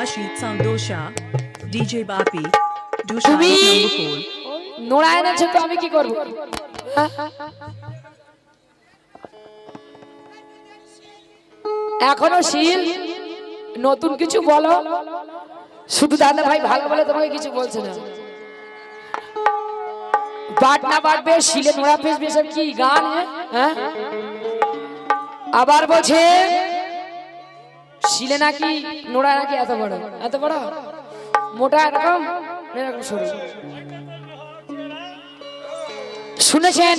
Rashid Sandosha, DJ Bapi, Dusha তুমি number 4. নোড়া এনেছো তো আমি কি করব? এখনো শিল নতুন কিছু বলো। শুধু দাদা ভাই ভালো বলে তোমাকে কিছু বলছে না। বাট না বাটবে শিলে নোড়া পেছবে সব কি গান? হ্যাঁ আবার বলছে শিলে নাকি নোড়া নাকি এত বড় এত বড় মোটা এরকম এরকম সরু শুনেছেন?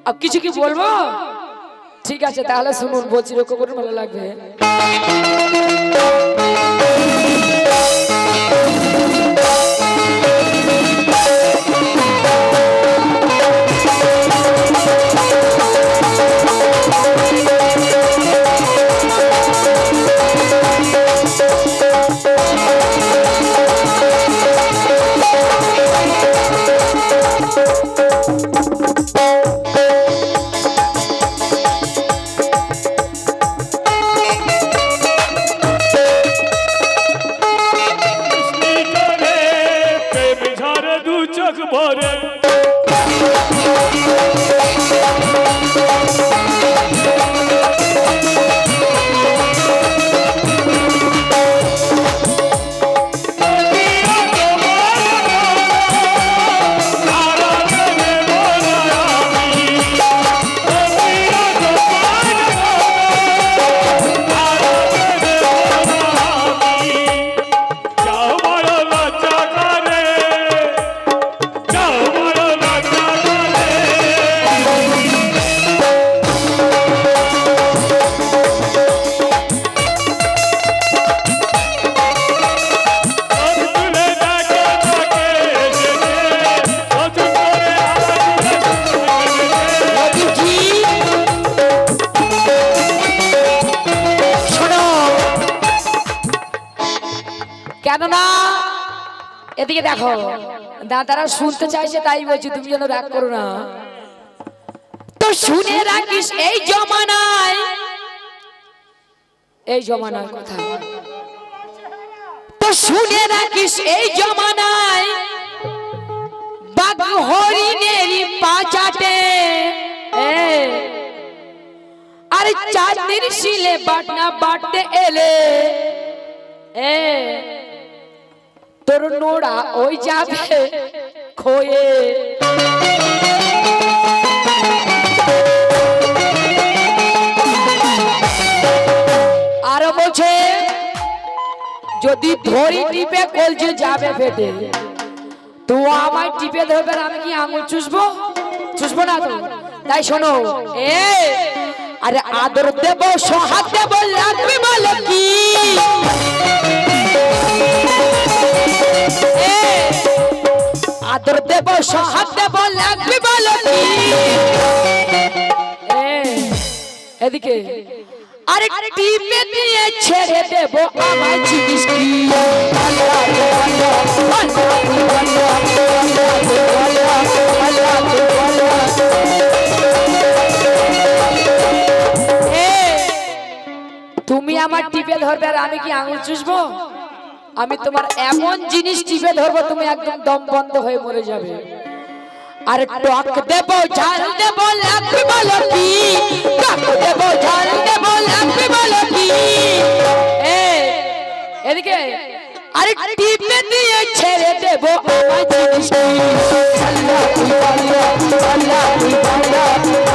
আর কিছু কি বলবো? ঠিক আছে তাহলে শুনুন, বলছি লক্ষ্য করুন, ভালো লাগবে। কেননা এদিকে দেখো, দাদারা শুনতে চাইছে তাই বলছি, তুমি যেন রাগ করো না। তো শুনে রাখিস এই জমানায় কথা, তো শুনে রাখিস এই জমানায় বাঘ হরিণেরই পা চাটে, আরে চাঁদের শিলে বাটনা বাটতে এলে তোর নোড়া ওই যাবে খোয়ে। আরো বলছে যদি ধরি টিপে কলজে যাবে ফেটে, তো আমায় টিপে ধরবে, আমি কি আঙুল চুষবো? চুষবো না তো। তাই শোনো, আরে আদর দেব সোহাগ দেব লাগবে বলে কি, আদর দেব সোহাগ দেব লাগবে বলে কি, এদিকে আরে টিপে দিয়ে ছেড়ে দেব আমার জিনিস কি, তুমি আমার টিপে ধরবে আর আমি কি আঙুল চুষবো? আমি তোমার এমন জিনিস টিপে ধরবো তুমি একদম দম বন্ধ হয়ে মরে যাবে। আর টক দেব ঝাল দেব লাগবে বলো কি, টক দেব ঝাল দেব লাগবে বলো কি, এদিকে আরে টিপে দিয়ে ছেড়ে দেব আমার জিনিস কি, আল্লাহ তুই আল্লাহ আল্লাহ তুই আল্লাহ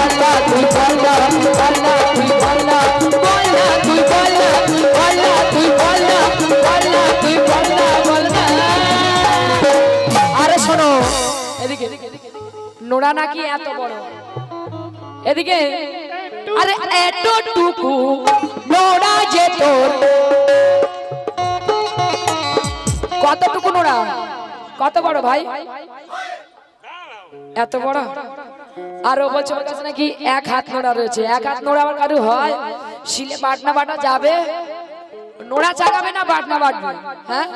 আল্লাহ তুই আল্লাহ আল্লাহ তুই আল্লাহ বলনা তুই বলনা আল্লাহ তুই বলনা আল্লাহ তুই বলনা বলনা। আরে শোনো এদিকে, নোড়া নাকি এত বড়, এদিকে আরে এতটুকু নোড়া যে তোর, কতটুকু নোড়া, কত বড় ভাই, এত বড়। আর ও বলছে ওর কাছে নাকি এক হাত নোড়া রয়েছে। এক হাত নোড়া আমার কারু হয়? শিলে বাটনা বাটা যাবে, নোড়া চাগাবে না বাটনা বাটবে? হ্যাঁ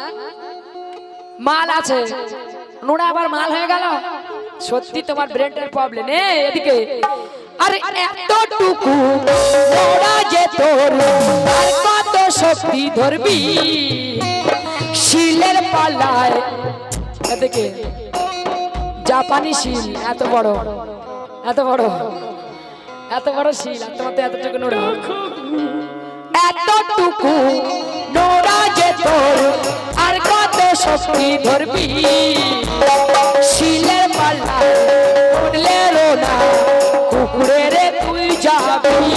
মাল আছে, নোড়া আবার মাল হয়ে গেল। সত্যি তোমার ব্রেনের প্রবলেম। এদিকে আর এতটুকু ওরা যে তোর আর কত শক্তি ধরবি শিলের পাল্লায় এদিকে জাপানি শিল এত বড় এত বড় এত বড় শিল আর তোমার তো এতটুকু নোড়া এতটুকু নোড়া যে তোর আর কত শক্তি ধরবি শিলের পাল্লায় উঠলে রোনা কুকুরে রে তুই যাবি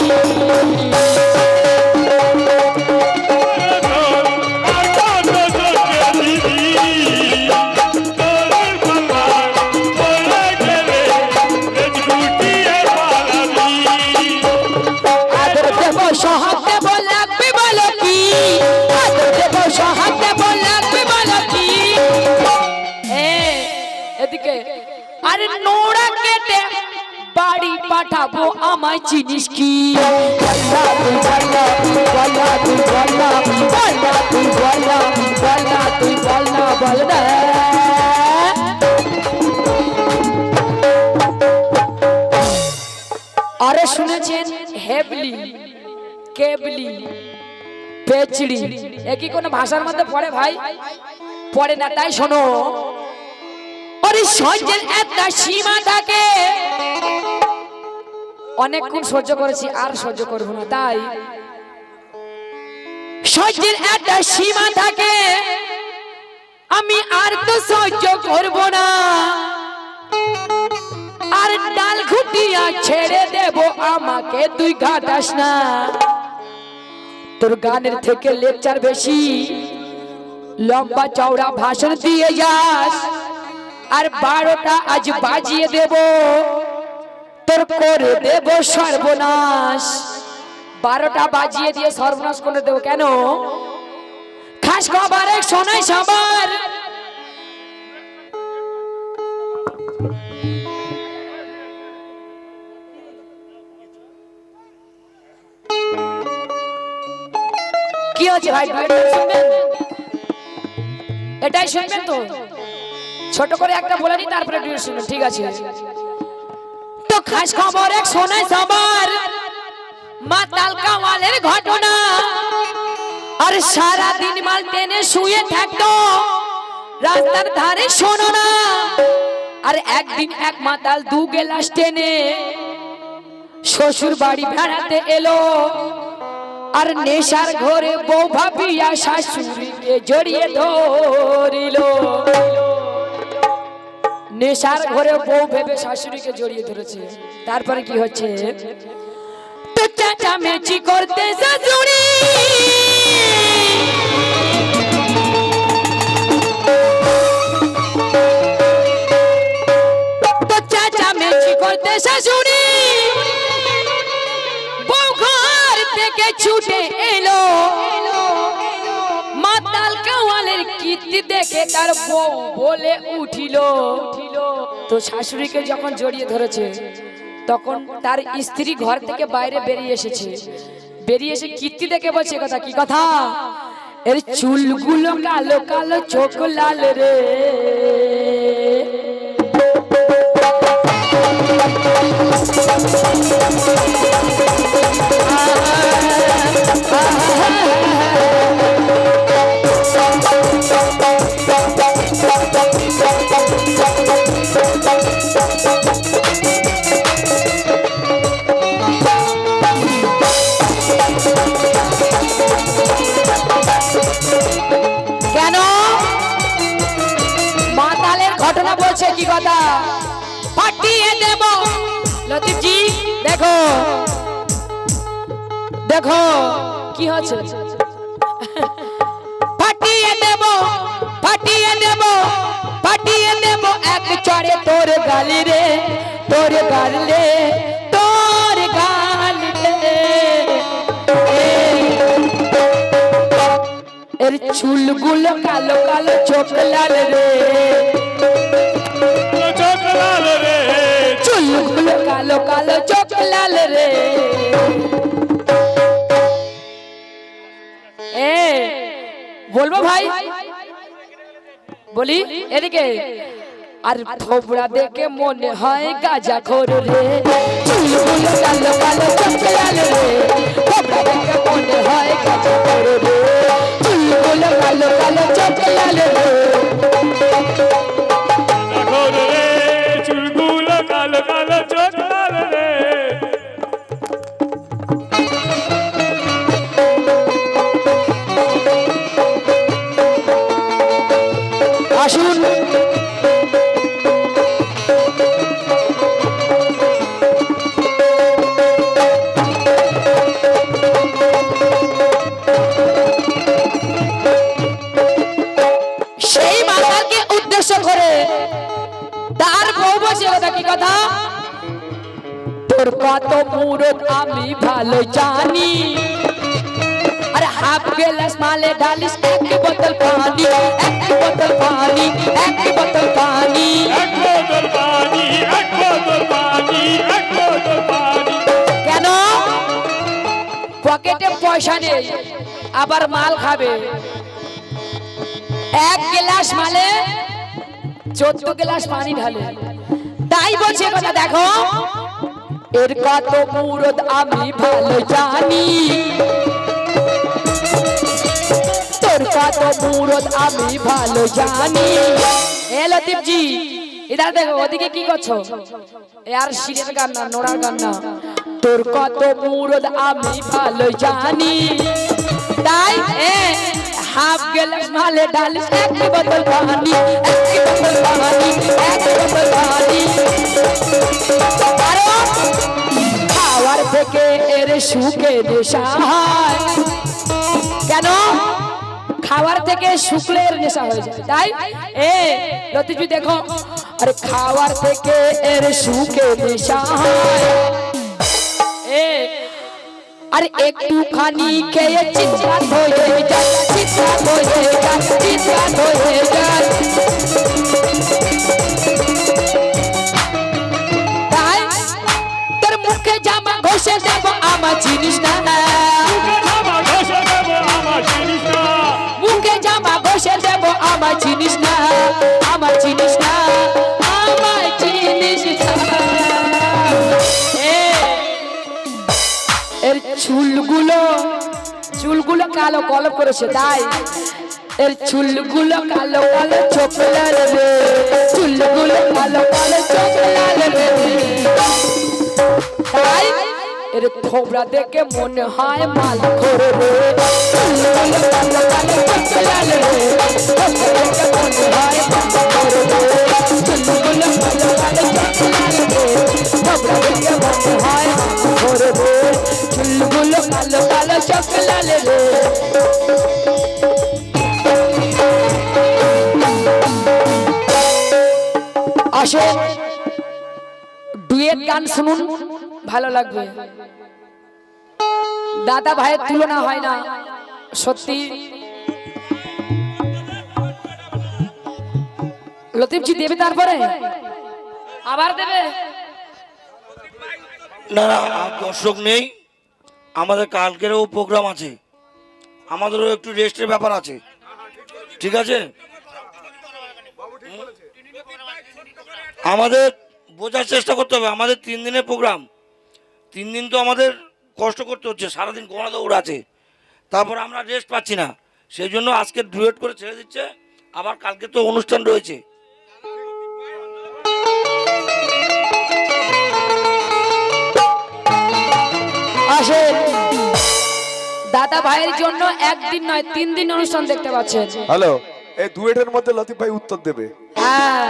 আরে নোড়া কেটে বাড়ি পাঠাবো আমায় চিনিস কি বল্লা তুই বল্লা বল্লা তুই বল্লা বল্লা তুই বল্লা বল্লা তুই বল্লা বলনা আরে শুনেছেন হেবলি কেবলি পেচড়ি একই কোন ভাষার মধ্যে পড়ে ভাই পড়ে না তাই শোনো সহ্যের একটা সীমা থাকে অনেকক্ষণ সহ্য করেছি আর সহ্য করব না তাই সহ্যের একটা সীমা থাকে আমি আর তো সহ্য করব না আর ডাল ঘুটিয়া ছেড়ে দেব আমাকে তুই ঘাটাস না তোর গানের থেকে লেকচার বেশি লম্বা চওড়া ভাষণ দিয়ে যাস আর 12টা আজ বাজিয়ে দেব তোর করে দেব সর্বনাশ 12টা বাজিয়ে দিয়ে সর্বনাশ করে দেব কেন খাস খবর এক শোনাই সবার কি হচ্ছে ভাই শুনবেন এটাই শুনবেন তো ছোট করে একটা বলে নি তারপরে ডিউটি শুনুন ঠিক আছে তো খাস খবর এক শোনাই সবার মাতাল কাওয়ালের ঘটনা আর সারা দিন মাল টেনে শুয়ে থাকতো রাস্তার ধারে শোনো না আর একদিন এক মাতাল 2 গ্লাস টেনে শ্বশুর বাড়ি বেড়াতে এলো আর নেশার ঘরে বউ ভাবিয়া শাশুড়িকে জড়িয়ে ধরিল নেশার ঘরে বউ ভেবে শাশুড়িকে জড়িয়ে ধরেছে তারপরে কি হচ্ছে তো চেঁচামেচি করতে শাশুড়ি তো চেঁচামেচি করতে শাশুড়ি বউ ঘর থেকে ছুটে এলো মাতাল কাওয়ালের কীর্তি দেখে তার বউ বলে উঠিল তো শাশুড়িকে যখন জড়িয়ে ধরেছে তখন তার স্ত্রী ঘর থেকে বাইরে বেরিয়ে এসেছে বেরিয়ে এসে কীর্তি দেখে বলছে কথা কি কথা এর চুলগুলো কালো কালো চোখ লাল রে কেন মাতালের ঘটনা বলছে কি কথা পাঠিয়ে দেব লতিফজি দেখো দেখো কি হচ্ছে পাঠিয়ে দেব পাঠিয়ে দেব পাঠিয়ে দেব এক চড়ে তোর গালি রে তোর গালে তোর গালে এর চুলগুলো কালো কালো চোখ লাল রে চোখ লাল রে চুলগুলো কালো কালো চোখ লাল রে বলবো ভাই বলি এদিকে আর থোবড়া দেখে মনে হয় গাজা খোর রে, চুলগুলো কালো কালো চোখে লাল রে, থোবড়া দেখে মনে হয় গাজা খোর রে, চুলগুলো কালো কালো চোখে লাল রে। চুলগুলো কালো কালো চোখ লাল রে। আসুন সেই মাতাকে উদ্দেশ্য করে তার বউ বসে কথা কি কথা, তোর কত মুরত আমি ভালো জানি, अरे हाफ गिलास माले डालिस एक बोतल पानी, एक बोतल पानी, एक बोतल पानी, এক বোতল পানি, এক বোতল পানি, এক বোতল পানি। কেন পকেটে পয়সা নেই আবার মাল খাবে, এক গ্লাস মালে 14 গ্লাস পানি ঢালে, তাই বলছে কথা দেখো, এর কত মুরত আমি ভালো জানি, তোর কত মুরত আমি ভালো জানি। এ লতিফ জি इधर देखो ওদিকে কি করছো, यार সিরিয়াল গান না নোড়ার গান না, তোর কত মুরত আমি ভালো জানি, তাই এ হাফ গ্লাস মালে ডালিস এক বোতল পানি, এক বোতল পানি, এক বোতল পানি, আরে খাওয়ার থেকে এর সুখে নেশা হয়, কেন খাওয়ার থেকে শুক্লের নেশা হয়ে যায়, তাই এ লতিজু দেখো, আরে খাওয়ার থেকে এর সুখে নেশা হয়, এ আরে একটুখানি খেয়ে চিৎকার হয়ে যায়, চিৎকার হয়ে যায়, চিৎকার হয়ে যায়, তাই তোর মুখে জামা ঘষে দেব আমার চিনিস না, মুখে জামা ঘষে দেব আমার চিনিস না, আমার চিনিস না, আমার চিনিস না, এর চুলগুলো কালো কলপ করেছে, তাই এর চুলগুলো কালো কালো চোখ লাল রে, চুলগুলো কালো কালো চোখ লাল রে, তাই এর থোবড়া দেখে মনে হয় মাল খোর রে, চুলগুলো কালো কালো চোখ লাল রে, থোবড়া দেখে মনে হয় মাল খোর রে, চুলগুলো কালো কালো চোখ লাল রে, থোবড়া দেখে মনে হয় মাল খোর রে, চুলগুলো কালো কালো চোখ লাল রে। আসেন ডুয়েট গান শুনুন, ভালো লাগবে, দাদা ভাইয়ের তুলনা হয় না সত্যি। লতিফজি দেবে তারপরে আবার দেবে না না আর দর্শক নেই, আমাদের কালকেরও প্রোগ্রাম আছে, আমাদেরও একটু রেস্টের ব্যাপার আছে, ঠিক আছে, আমাদের বোঝার চেষ্টা করতে হবে, আমাদের 3 দিনের প্রোগ্রাম, 3 দিন তো আমাদের কষ্ট করতে হচ্ছে, সারাদিন ঘোড়া দৌড় আছে, তারপর আমরা রেস্ট পাচ্ছি না, সেই জন্য আজকে ডুয়েট করে ছেড়ে দিচ্ছে, আবার কালকে তো অনুষ্ঠান রয়েছে। আসেন দাদা ভাইয়ের জন্য একদিন নয় 3 দিন অনুষ্ঠান দেখতে পাচ্ছেন। হ্যালো, এই ডুয়েটের মধ্যে লতিফ ভাই উত্তর দেবে। হ্যাঁ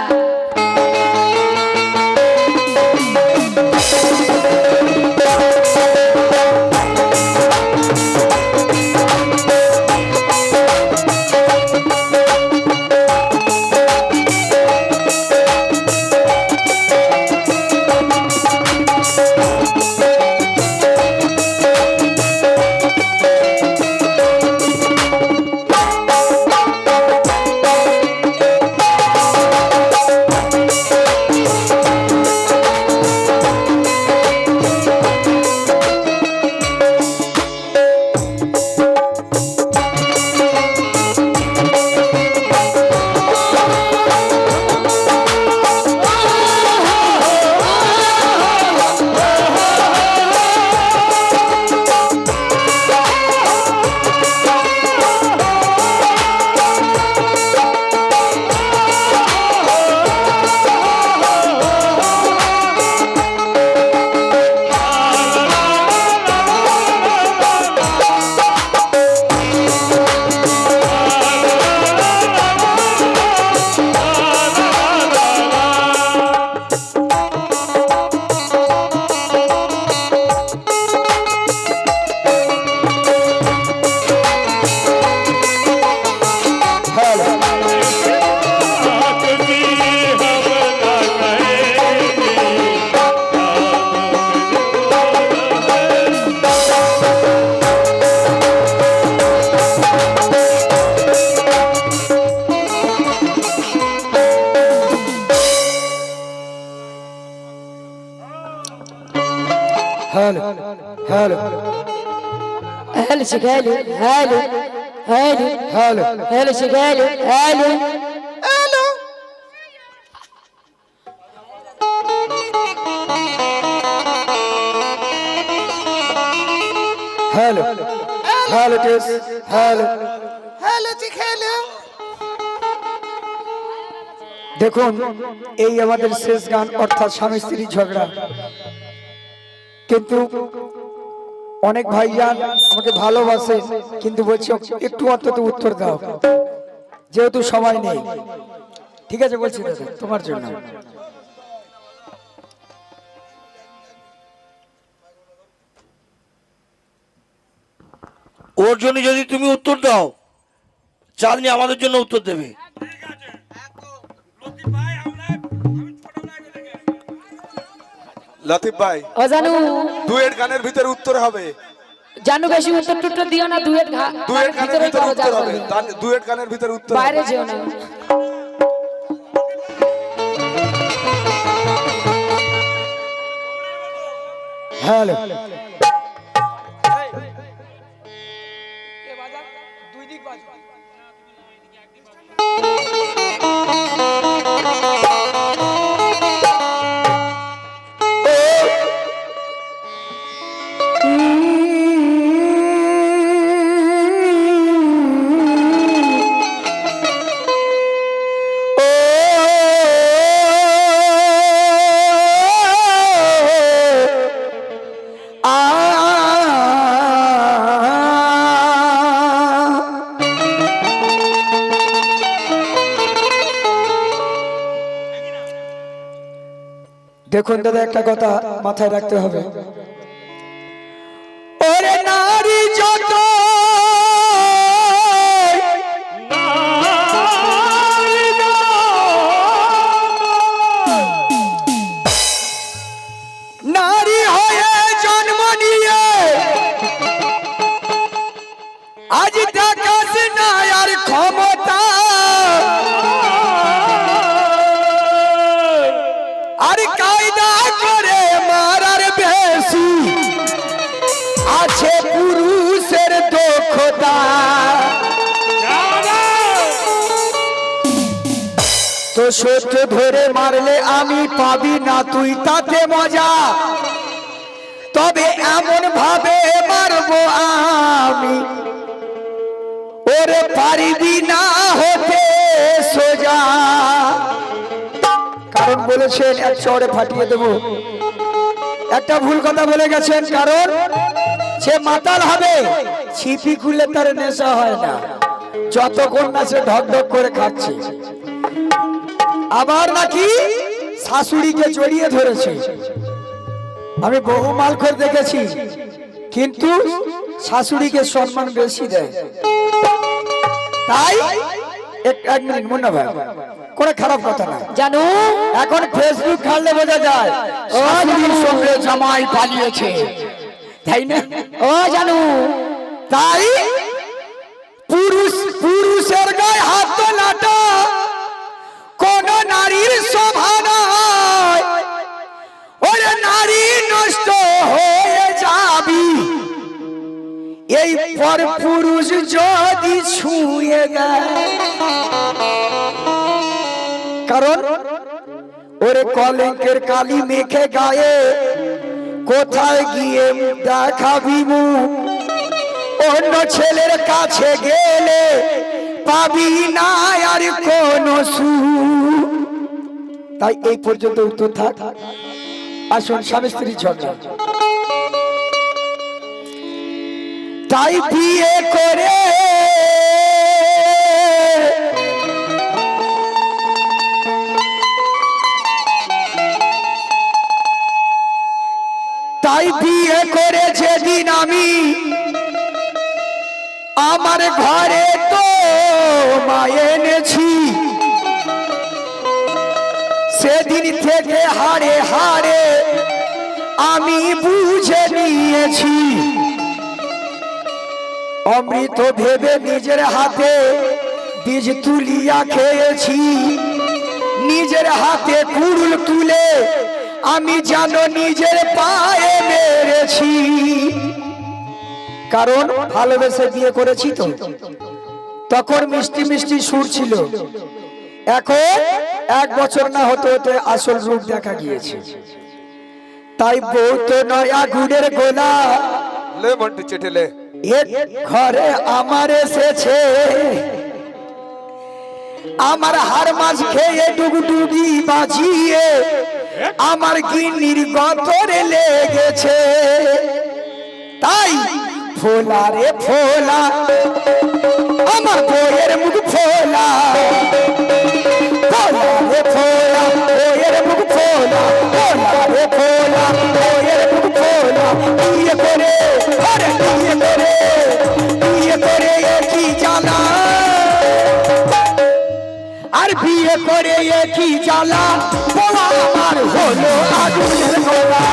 হ্যালো হ্যালো শিখাইলো হ্যালো হ্যালো হ্যালো হ্যালো শিখাইলো hello hello hello hello test hello hello শিখাইলো। দেখুন এই আমাদের শেষ গান অর্থাৎ স্বামী স্ত্রী ঝগড়া, কিন্তু অনেক ভাইজান আমাকে ভালোবাসে কিন্তু বলছে একটু অন্তত উত্তর দাও, যেহেতু সময় নেই। ঠিক আছে বলছি দাদা তোমার জন্য। ওর জন্য যদি তুমি উত্তর দাও, চাঁদনি আমাদের জন্য উত্তর দেবে। লতিফ ভাই ও জানু ডুয়েট গানের ভিতরে উত্তর হবে, জানু বেশি উত্তর টুত্তর দিও না, ডুয়েট ডুয়েট গানের ভিতরে ভিতরে করো, যা উত্তর হবে, করবে। ডুয়েট গানের ভিতরে উত্তর বাইরে হবে। যেও না। হ্যালো দেখুন দাদা একটা কথা মাথায় রাখতে হবে, ওরে নারী যত নারী হয়ে জন্ম নিয়ে আজ দেখাস না আর ক্ষমতা, আর কায়দা করে মারার বেশি আছে পুরুষের দক্ষতা। তো সত্য ধরে মারলে আমি পাবি না তুই তাতে মজা, তবে এমন ভাবে মারবো আমি ওরে পারিবি না হতে সোজা। কারণ বলেছেন এক চড়ে ফাটিয়ে দেব, একটা ভুল কথা বলে গেছেন, কারণ সে মাতাল হবে ছিপি খুলে তার নেশা হয় না, যতক্ষণ না সে ঢক ঢক করে খাচ্ছে। আবার নাকি শাশুড়িকে জড়িয়ে ধরেছে, আমি বহু মালখোর দেখেছি, কিন্তু শাশুড়িকে সম্মান বেশি দেয়। তাই এক মিনিট মুন্না ভাই, কোনো খারাপ কথা না, জানো এখন ফেসবুক ঘাটলে বোঝা যায় শাশুড়ির সঙ্গে জামাই পালিয়েছে, তাই না? ও জানো, তাই পুরুষের গায়ে হাত তোলাটা কোন নারীর শোভা নয়, ওরে নারী নষ্ট হয়ে যাবি এই পর পুরুষ যদি ছুঁয়ে দেয়। কারণ ওরে কলঙ্কের কালি মেখে গায়ে কোথায় গিয়ে দেখাবি মুখ, অন্য ছেলের কাছে গেলে পাবি না আর কোন সুখ। তাই এই পর্যন্ত উত্তর থাক। আসুন স্বামী স্ত্রী ঝগড়া, তাই বিয়ে করে যেদিন আমি আমার ঘরে তো মায়ে এনেছি, সেদিন থেকে হাড়ে হাড়ে আমি বুঝে নিয়েছি, অমৃত ভেবে নিজের হাতে বীজ তুলিয়া খেয়েছি, নিজের হাতে কুড়ুল তুলে আমি যেন নিজের পায়ে মেরেছি। কারণ ভালোবেসে বিয়ে করেছি তো, তখন মিষ্টি মিষ্টি সুর ছিল, এখন 1 বছর না হতে হতে আসল রূপ দেখা গিয়েছে। তাই বউ তো নয়া গুড়ের গোলা, লে মন্টু চেটে লে। এ ঘরে আমার এসেছে, আমার হার মাছ খেয়ে ডুগডুগি বাজিয়ে আমার গিন্নির গতরে লেগেছে। তাই ফোলা রে ফোলা, আমার বইয়ের মুখ ফোলা, ফোলা রে ফোলা, বইয়ের মুখ ফোলা, ফোলা রে ফোলা, বইয়ের মুখ ফোলা। বিয়ে করে, আরে বিয়ে করে, বিয়ে করে এ কি জ্বালা, আর বিয়ে করে এ কি জ্বালা, পোলা আমার হলো আগুনের গোলা।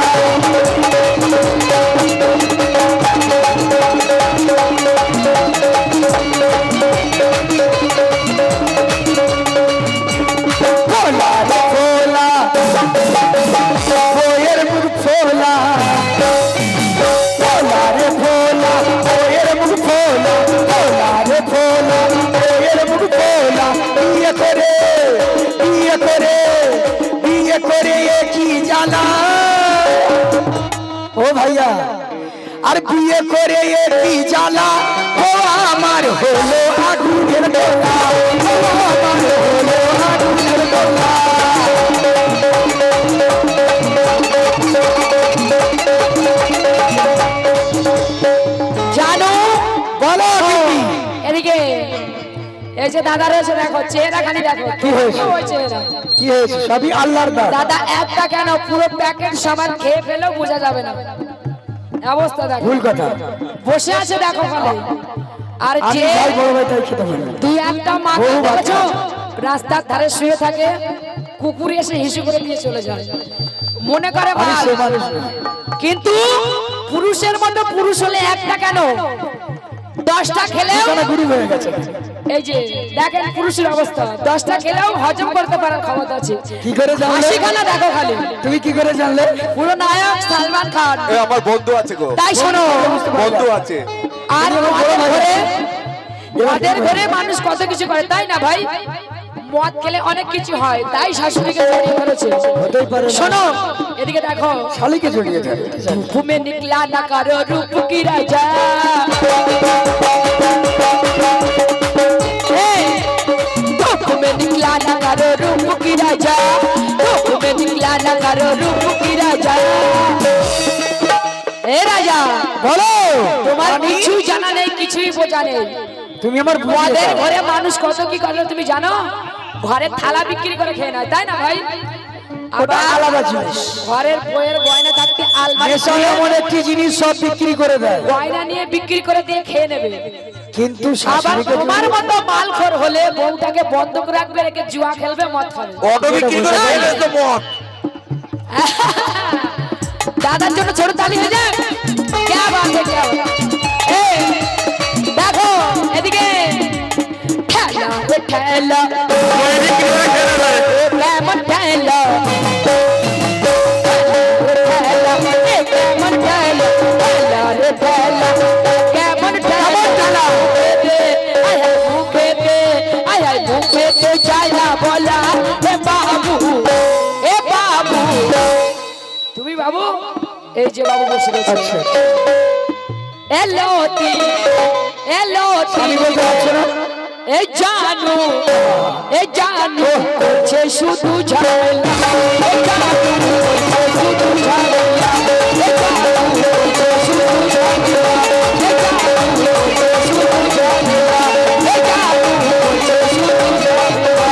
ফোলা রে ফোলা, বইয়ের মুখ ফোলা, ফোলা রে ফোলা, বইয়ের মুখ ফোলা, ফোলা রে ফোলা, বইয়ের মুখ ফোলা। বিয়ে করে, বিয়ে করে, বিয়ে করে এ কি জ্বালা, ও ভাইয়া, আর বিয়ে করে এ কি জ্বালা, ও আমার হলো আগুনের গোলা, ও আমার হলো আগুনের গোলা। জানো, বলো দিদি। এদিকে এই যে দাদা রয়েছে, দেখো চেহারা খালি দেখো, কি হয়েছে? ওই চেহারা। কি হয়েছে? সবই আল্লাহর দান। দাদা একটা কেন, পুরো প্যাকেট সামান খেয়ে ফেলেও বোঝা যাবে না অবস্থা দেখো। ভুল কথা, বসে আছে দেখো খালি। আর আমি যে ভাই বড় ভাই তাই খেতে পারি না। দুই একটা মা বউ বাচ্চা। দেখেছো রাস্তার ধারে শুয়ে থাকে, কুকুর এসে হিসু করে দিয়ে চলে যায়, মনে করে আমি মাল। সে মানুষ না। কিন্তু পুরুষের মতো পুরুষ হলে একটা কেন 10টা খেলেও, ঠিকানা গুরু হয়ে গেছে। এই যে দেখেন পুরুষের অবস্থা, 10টা খেলেও হজম করতে পারার ক্ষমতা আছে। কি করে জানলে? হাসিখানা দেখো খালি, তুমি কি করে জানলে? পুরো নায়ক সালমান খান। এ আমার বন্ধু আছে গো, তাই শোনো, বন্ধু আছে। আর মদের ঘরে মানুষ কত কিছু করে, তাই না ভাই? মদ খেলে অনেক কিছু হয়, তাই শাশুড়িকে জড়িয়ে ধরেছে। হতেই পারে না। শোনো এদিকে দেখো, শালিকে জড়িয়ে ধরে। ঘুমে নিকলা না কারো রূপ কি রাজা, ঘুমে নিকলা না কারো রূপ কি রাজা, ঘুমে নিকলা না কারো রূপ কি রাজা। এ রাজা বলো, তোমার কিছু জানা নেই, কিছুই বোঝা নেই। তুমি আমার মদের ঘরে মানুষ কত কি করে তুমি জানো? ঘরে থালা বিক্রি করে খেয়ে নেয়, তাই না ভাই? ওটা আবার আলাদা জিনিস। ঘরের বইয়ের গয়না থাকতে আলমারি নেশা খুলে এমন একটি জিনিস, সব বিক্রি করে দেয়, গয়না নিয়ে বিক্রি করে দিয়ে খেয়ে নেবে। কিন্তু আবার শাশুড়িকে তোমার মতো মালখোর হলে বউটাকে বন্ধ করে রাখবে, রেখে জুয়া খেলবে, মদ খাবে। অটো বিক্রি করে খেলে তো মদ। দাদার জন্য ছোট তালি হয়ে যায়। क्या बात है, क्या बात है। দেখো এদিকে ঠেলা রে ঠেলা, কেমন ঠেলা, ঠেলা রে কেমন ঠেলা, ঠেলা রে ঠেলা, কেমন ঠেলা, আয় মুখেতে, আয় মুখেতে চাইলা বলা, এ বাবু, এ বাবু। তুমি বাবু, এই যে বাবু বসে রয়েছে। এলোতি, এলোতি, আমি বলতে পারছো না? এ জানু, এ জানু করছে শুধু ঝামেলা, এ জানু করছে শুধু ঝামেলা, এ জানু করছে শুধু ঝামেলা, এ জানু করছে শুধু ঝামেলা, এ জানু করছে শুধু ঝামেলা।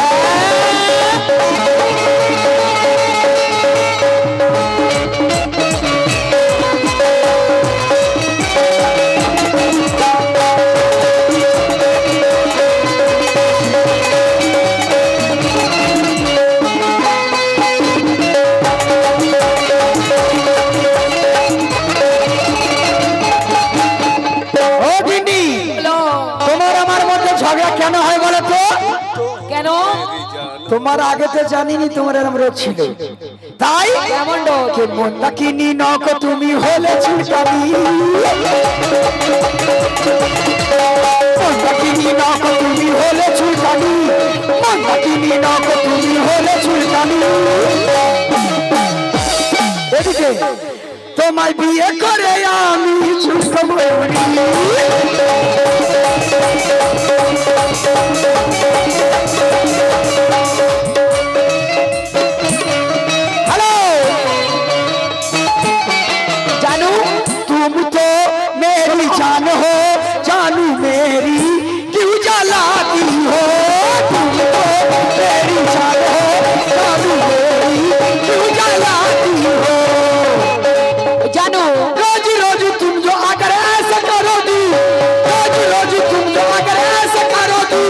কেন তোমার আগে তো জানিনি তোমার এরকম রোগ ছিল, তাই কেমন রোগ? কে মন্দাকিনী নক তুমি হলে চুলকানি, মন্দাকিনী নক তুমি হলে চুলকানি, মন্দাকিনী নক তুমি হলে চুলকানি। এদিকে তোমায় বিয়ে করে আমি সুস্থ ময়ূরী। हेलो जानू तुम तो मेरी जान हो, जानू मेरी क्यों जलाती हो, तुम तो मेरी जान हो, जानू मेरी क्यों जलाती हो। জানো रोज रोज तुम जो अगर ऐसा करोगी, रोज रोज तुम जो अगर ऐसा करोगी,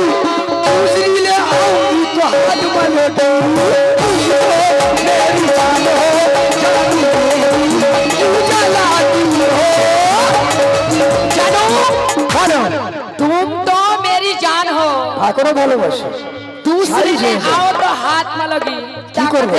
दूसरी ले आऊंगी तो हाथ मलोगी। मेरी जान हो, जानू मेरी क्यों जलाती हो। জানো বলো तुम तो मेरी जान हो, এখনো ভালোবাসো, दूसरी সারি ने ছেড়ে। आओ तो हाथ মালগি। কি করবে?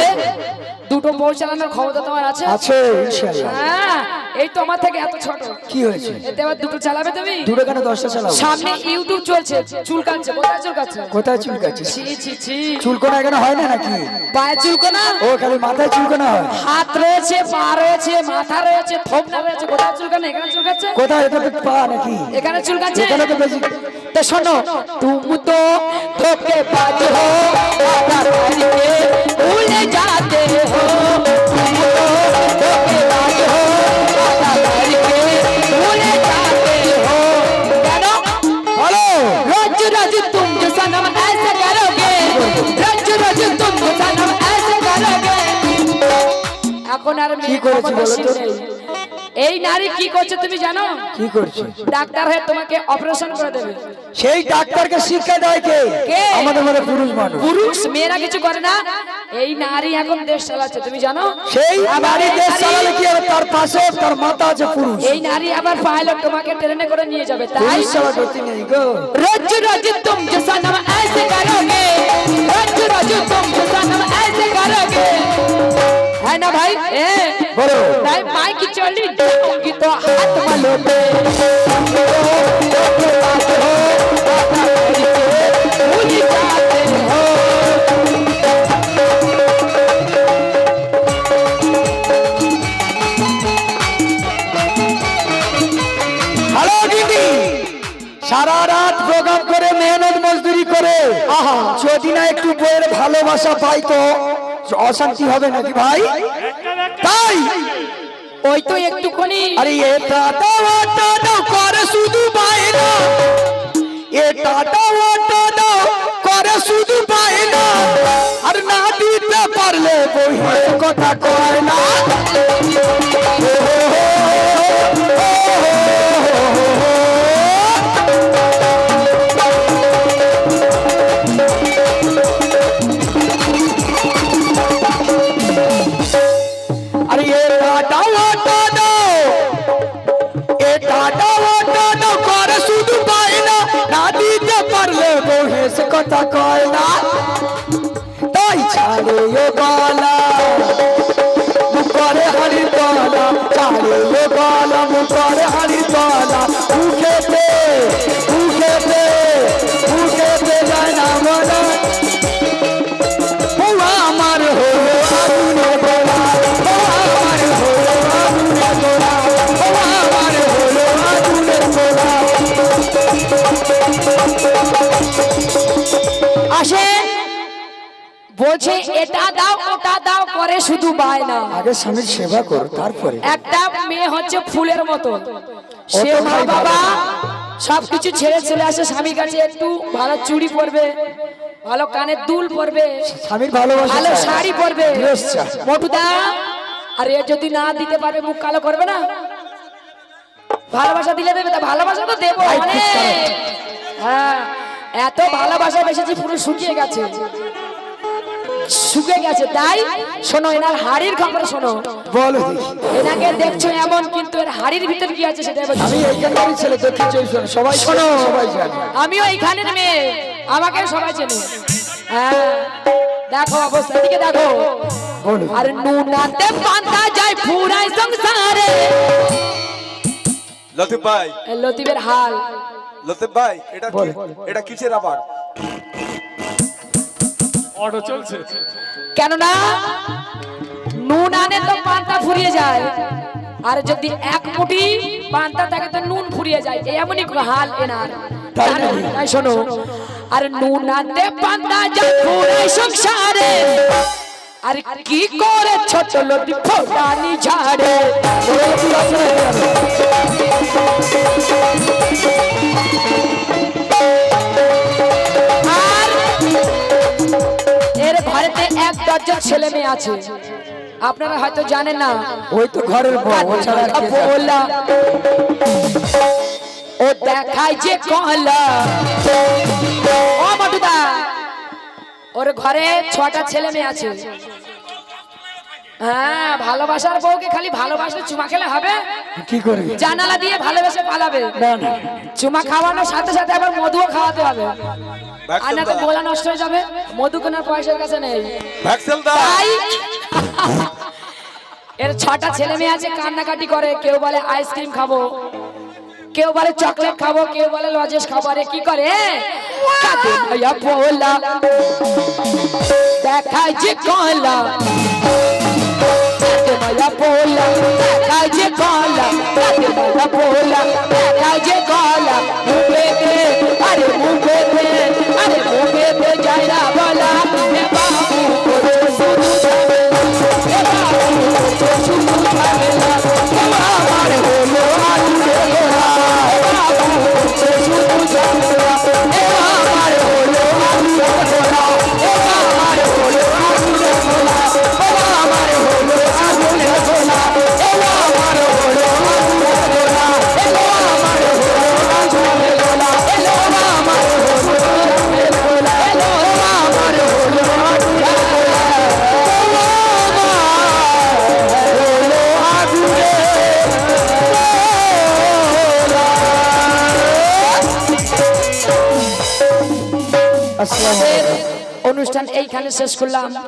দুটো বউ চালানোর ক্ষমতা তোমার আছে? আছে ইনশাআল্লাহ। হ্যাঁ, এই তো আমার থেকে এত ছোট, কি হয়েছে? এতে আবার দুটো চালাবে তুমি? দূরে কেন 10টা চালাও? সামনে ইউটিউব চলছে, চুলকাচ্ছে। কোথায় চুলকাচ্ছে? কোথায় চুলকাচ্ছে? ছি ছি ছি, চুলকোনা এখানে হয় না নাকি? পায়ে চুলকোনা? ও খালি মাথায় চুলকোনা হয়? হাত রয়েছে, পা রয়েছে, মাথা রয়েছে, থোবনা রয়েছে। কোথায় চুলকানো? এখানে চুলকাচ্ছে। কোথায়? এটা তো পা নাকি? এখানে চুলকাচ্ছে। এখানে তো বেশি। तो सुनो, तुम तो धोखेबाज हो, वादा करके भूल जाते हो, तुम तो धोखेबाज हो, वादा करके भूल जाते हो। जानो বলো रोज रोज तुम जो सनम ऐसे करोगे, रोज रोज तुम जो सनम ऐसे करोगे। এখন আর কি করেছি বলো তো? এই নারী কি করছে তুমি জানো? কি করছে? ডাক্তার হয়ে তোমাকে অপারেশন করে দেবে। সেই ডাক্তারকে শিক্ষা দেয় কে? কে? আমাদের মধ্যে পুরুষ মানুষ। পুরুষ মেয়েরা কিছু করে না। এই নারী এখন দেশ চালাচ্ছে, তুমি জানো? সেই আবার নারী এই দেশ নারী- চালালে কি হবে? তার পাশে তার মাথা আছে পুরুষ। এই নারী আবার পাইলট, তোমাকে ট্রেনে করে নিয়ে যাবে। তাই পুরুষ চালা করতে নেই গো। रोज रोज तुम जो सनम ऐसे करोगे, रोज रोज तुम जो सनम ऐसे करोगे, है ना भाई? ए বলো नहीं माई की चोली डालूंगी तो हाथ मलोगे। भूल जाते हो। হ্যালো দিদি, সারা রাত প্রোগ্রাম করে মেহনত মজদুরি করে যদি না একটু বইয়ের ভালোবাসা পাই তো অশান্তি হবে নাকি ভাই? তাই ওই তো একটুখানি আরে এটা দাও ওটা দাও করে শুধু বাইনা, এটা দাও ওটা দাও করে শুধু বাইনা, আর না দিতে পারলে বইয়ের কথা কয় না। আরে এটা দাও ওটা দাও, এটা দাও ওটা দাও করে শুধু বাইনা, না দিতে পারলে বইয়ের কথা কয় না। তাই ছাড়ে ও বালা মুখরে হাড়ি তলা, ছাড়ে ও বালা মুখরে হাড়ি তলা, মুখেতে মুখেতে মুখেতে যায় না মনা। ও আমার হলো আগুনে গোলা, ও আমার হলো আগুনে গোলা, ও আমার হলো আগুনে গোলা। আসেন, বলছে এটা দাও ওটা দাও করে শুধু বায়না। আগে স্বামীর সেবা কর, তারপরে একটা মেয়ে হচ্ছে ফুলের মতো, সে তো মা ভাই বাবা সবকিছু ছেড়ে চলে আসে স্বামীর কাছে। একটু ভালো চুড়ি পরবে, ভালো কানের দুল পরবে, স্বামীর ভালোবাসা ভালো চায়। শাড়ি পরবে। ড্রেস চায়। মোটুদা, আর এ যদি না দিতে পারবে মুখ কালো করবে না? ভালোবাসা দিলে দেবে, তা ভালোবাসা তো দেবো ভাই, ঠিক অনেক। correct। হ্যাঁ, এত ভালোবাসা বেশি পুরো শুকিয়ে গেছে, শুকিয়ে গেছে। তাই শোনো, এনার হাড়ির খবর শোনো। বলো দেখি। এনাকে দেখছো এমন, কিন্তু এর হাড়ির ভিতর কি আছে সেটা এবার আমি এইখানকারই ছেলে, দক্ষিণ চব্বিশ পরগনা, সবাই শোনো, সবাই জানে। আমিও এইখানের মেয়ে, আমাকে সবাই চেনে। হ্যাঁ দেখো অবস্থা দিকে দেখো। আর নুনাতে পান্তা যায় পুরাই সংসারে। লতিফ ভাই, লতিফের হাল। লতিফ ভাই, এটা কি? এটা কিসের আবার? অটো চলছে। কেননা নুন আনে তো পান্তা ফুরিয়ে যায়, আর যদি এক মুঠি পান্তা থাকে তো নুন ফুরিয়ে যায়। এমনই হাল এনার। তাই শোনো, আর নুন আনতে পান্তা যায় পুরাই সংসারে। আর কি করে ছোট লতি ফোটানি ঝাড়ে। আর এর ঘরেতে এক দশজন ছেলে মেয়ে আছে, আপনারা হয়তো জানেন না। ওই তো ঘরের বউ, ও ছাড়া আর কে জানে? বললা ও দেখায় যে কহলা। ও মটুদা, ওর ঘরে 6টা ছেলে মেয়ে আছে। হ্যাঁ, ভালোবাসার বউকে খালি ভালোবাসলে চুমা খেলে হবে? কি করবি? জানালা দিয়ে ভালোবেসে পালাবে না না, চুমা খাওয়ানোর সাথে সাথে আবার মধুও খাওয়াতে হবে। আর ভ্যাকসিন না তো দাও, গোলা নষ্ট হয়ে যাবে। মধু কেনার পয়সার কাছে নেই। ভ্যাকসিন দাও। তাই এর 6টা ছেলে মেয়ে আছে, কান্নাকাটি করে। কেউ বলে আইসক্রিম খাবো, কেউ বলে চকলেট খাবো, কেউ বলে লজেস খাবো। আরে কি করে কাঁদে ভাইয়া পোলা, দেখায় যে কলা। কাঁদে ভাইয়া পোলা, দেখায় যে কলা। কাঁদে ভাইয়া পোলা, দেখায় যে কলা। মুখেতে, আরে মুখেতে, আরে মুখেতে যায় না বলা। এ বাবু করছে শুধু ঝামেলা, এ বাবু করছে শুধু ঝামেলা। ও আমার হলো আলুরে গোলা, এ বাবু করছে শুধু ঝামেলা। এ আমার হলো আলুরে গোলা, এ আমার হলো আলুরে গোলা। ও আমার হলো আলুরে গোলা, এ আমার হলো আলুরে গোলা। এলো আমার হলো আলুরে গোলা, এলো আমার হলো আলুরে গোলা। এলো আমার হলো আলুরে গোলা, হলো আলুরে আসসালামু আলাইকুম। অনুষ্ঠান এইখানে শেষ করলাম।